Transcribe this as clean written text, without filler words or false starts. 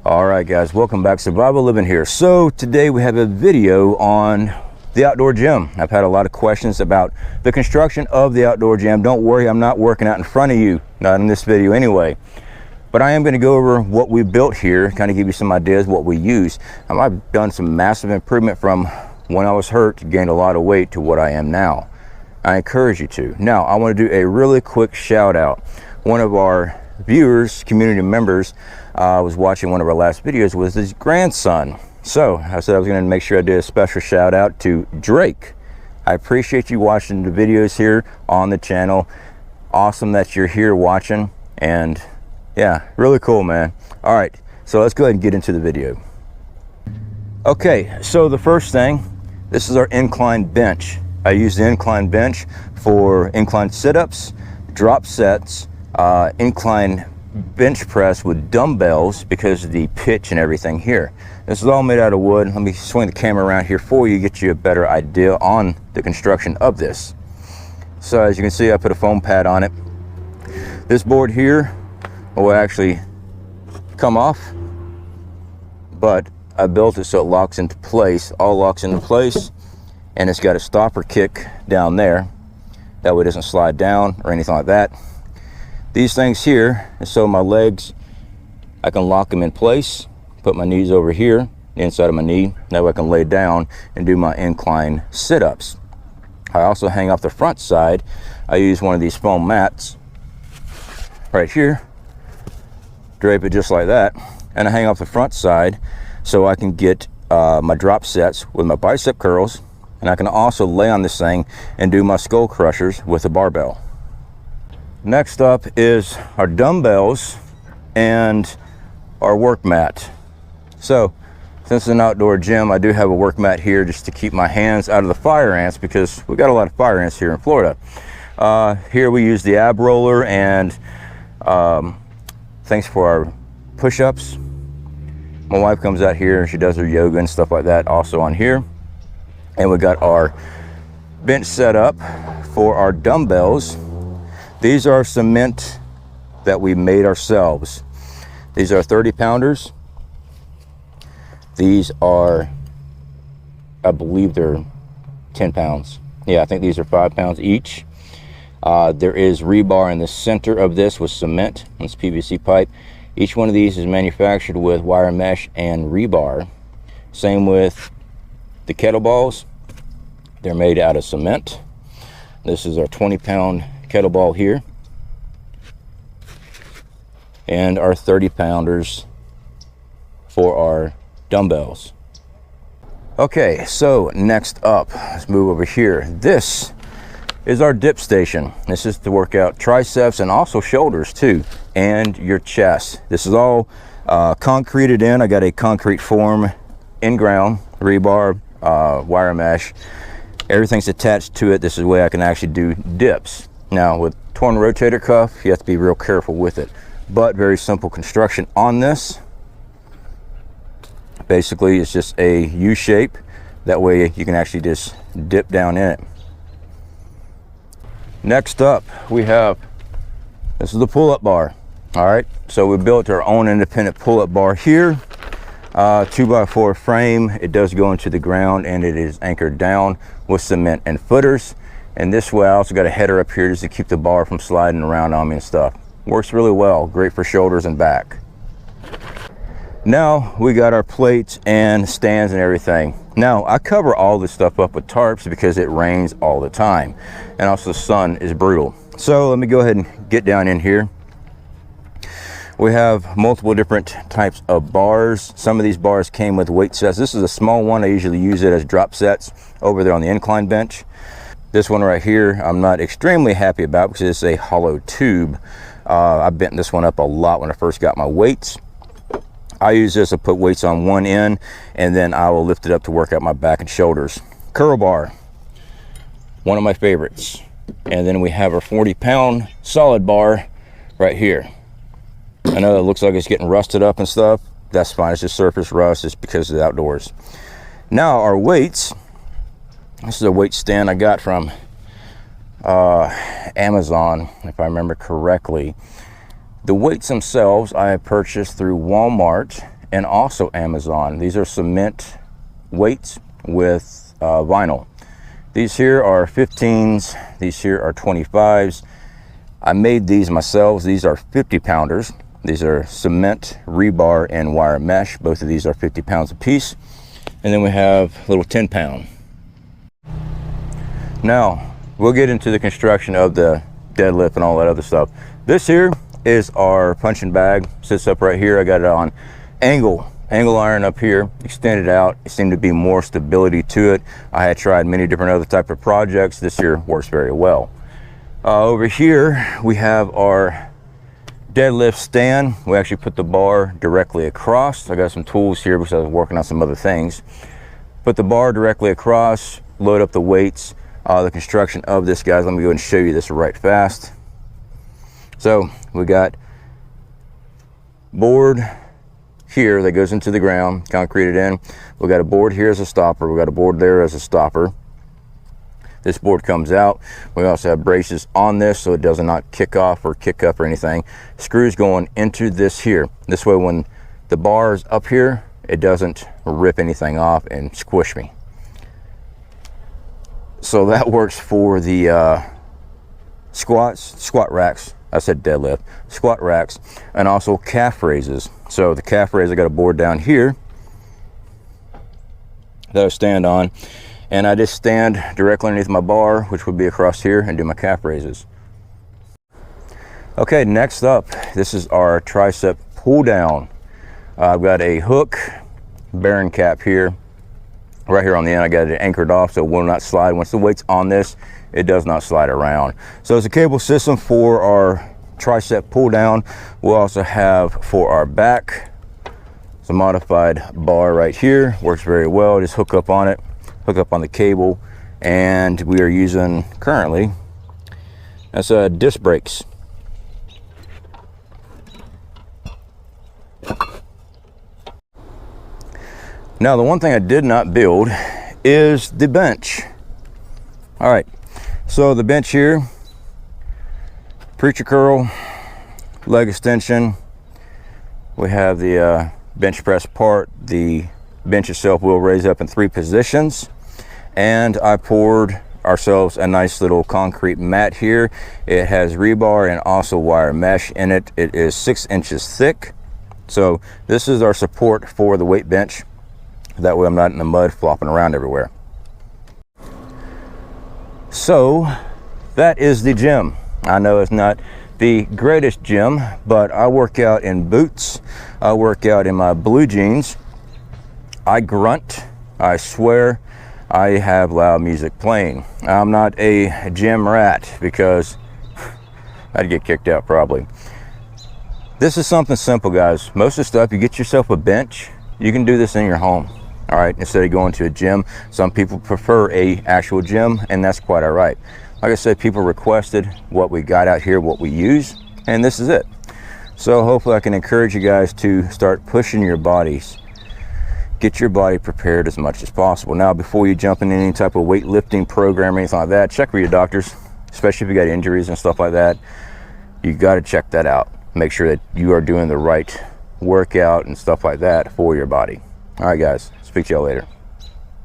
All right guys, welcome back. Survival Living here. So today we have a video on the outdoor gym. I've had a lot of questions about the construction of the outdoor gym. Don't worry, I'm not working out in front of you, not in this video anyway, but I am going to go over what we built here, kind of give you some ideas what we use. I've done some massive improvement from when I was hurt, gained a lot of weight, to what I am now. I encourage you to. Now I want to do a really quick shout out. One of our viewers, community members, was watching one of our last videos with his grandson. So I said I was going to make sure I did a special shout out to Drake. I appreciate you watching the videos here on the channel. Awesome that you're here watching, and yeah, really cool, man. All right, so let's go ahead and get into the video. Okay, so the first thing, this is our incline bench. I use the incline bench for incline sit-ups, drop sets, incline bench press with dumbbells because of the pitch and everything here. This is all made out of wood. Let me swing the camera around here for you, get you a better idea on the construction of this. So as you can see, I put a foam pad on it. This board here will actually come off, but I built it so it locks into place, all locks into place, and it's got a stopper kick down there. That way it doesn't slide down or anything like that. These things here, so my legs, I can lock them in place, put my knees over here, the inside of my knee, that way I can lay down and do my incline sit-ups. I also hang off the front side. I use one of these foam mats right here, drape it just like that, and I hang off the front side so I can get my drop sets with my bicep curls, and I can also lay on this thing and do my skull crushers with a barbell. Next up is our dumbbells and our work mat. So since it's an outdoor gym, I do have a work mat here just to keep my hands out of the fire ants, because we got a lot of fire ants here in Florida. Here we use the ab roller and things for our push-ups. My wife comes out here and she does her yoga and stuff like that also on here. And we got our bench set up for our dumbbells. These are cement that we made ourselves. These are 30 pounders. These are, I believe they're 10 pounds. Yeah, I think these are 5 pounds each. There is rebar in the center of this with cement. It's PVC pipe. Each one of these is manufactured with wire mesh and rebar. Same with the kettlebells. They're made out of cement. This is our 20-pound kettlebell here, and our 30 pounders for our dumbbells. Okay, so next up, let's move over here. This is our dip station. This is to work out triceps and also shoulders too, and your chest. This is all concreted in. I got a concrete form in ground, rebar, wire mesh. Everything's attached to it. This is the way I can actually do dips. Now with torn rotator cuff, you have to be real careful with it, but very simple construction on this. Basically it's just a U shape, that way you can actually just dip down in it. Next up we have, this is the pull-up bar. All right, so we built our own independent pull-up bar here. 2x4 frame. It does go into the ground and it is anchored down with cement and footers. And this way I also got a header up here just to keep the bar from sliding around on me and stuff. Works really well, great for shoulders and back. Now we got our plates and stands and everything. Now I cover all this stuff up with tarps because it rains all the time, and also the sun is brutal. So let me go ahead and get down in here. We have multiple different types of bars. Some of these bars came with weight sets. This is a small one. I usually use it as drop sets over there on the incline bench. This one right here, I'm not extremely happy about because it's a hollow tube. I bent this one up a lot when I first got my weights. I use this to put weights on one end, and then I will lift it up to work out my back and shoulders. Curl bar, one of my favorites. And then we have our 40-pound solid bar right here. I know that looks like it's getting rusted up and stuff. That's fine, it's just surface rust. It's because of the outdoors. Now our weights. This is a weight stand I got from Amazon, if I remember correctly. The weights themselves I purchased through Walmart and also Amazon. These are cement weights with vinyl. These here are 15s, these here are 25s. I made these myself. These are 50 pounders. These are cement, rebar, and wire mesh. Both of these are 50 pounds a piece. And then we have a little 10 pound. Now, we'll get into the construction of the deadlift and all that other stuff. This here is our punching bag. Sits up right here. I got it on angle iron up here, extended out. It seemed to be more stability to it. I had tried many different other type of projects. This here works very well. Over here we have our deadlift stand. We actually put the bar directly across. I got some tools here because I was working on some other things. Put the bar directly across, load up the weights. The construction of this, guys, let me go and show you this right fast. So we got board here that goes into the ground, concreted in. We got a board here as a stopper. We got a board there as a stopper. This board comes out. We also have braces on this so it does not kick off or kick up or anything. Screws going into this here. This way when the bar is up here, it doesn't rip anything off and squish me. So that works for the squat racks. I said deadlift. Squat racks, and also calf raises. So the calf raise, I got a board down here that I stand on, and I just stand directly underneath my bar, which would be across here, and do my calf raises. Okay, next up, this is our tricep pull down. I've got a hook bearing cap here. Right here on the end, I got it anchored off so it will not slide. Once the weight's on this, it does not slide around. So it's a cable system for our tricep pull down. We'll also have for our back, it's a modified bar right here. Works very well. Just hook up on it, hook up on the cable, and we are using currently, that's disc brakes. Now, the one thing I did not build is the bench. All right, so the bench here, preacher curl, leg extension. We have the bench press part. The bench itself will raise up in 3 positions. And I poured ourselves a nice little concrete mat here. It has rebar and also wire mesh in it. It is 6 inches thick. So this is our support for the weight bench. That way I'm not in the mud flopping around everywhere. So that is the gym. I know it's not the greatest gym, but I work out in boots. I work out in my blue jeans. I grunt, I swear, I have loud music playing. I'm not a gym rat because I'd get kicked out probably. This is something simple, guys. Most of the stuff, you get yourself a bench, you can do this in your home. All right, instead of going to a gym. Some people prefer a actual gym, and that's quite all right. Like I said, people requested what we got out here, what we use, and this is it. So hopefully I can encourage you guys to start pushing your bodies. Get your body prepared as much as possible. Now, before you jump in any type of weightlifting program or anything like that, check with your doctors, especially if you got injuries and stuff like that. You got to check that out. Make sure that you are doing the right workout and stuff like that for your body. All right, guys. Speak to y'all later.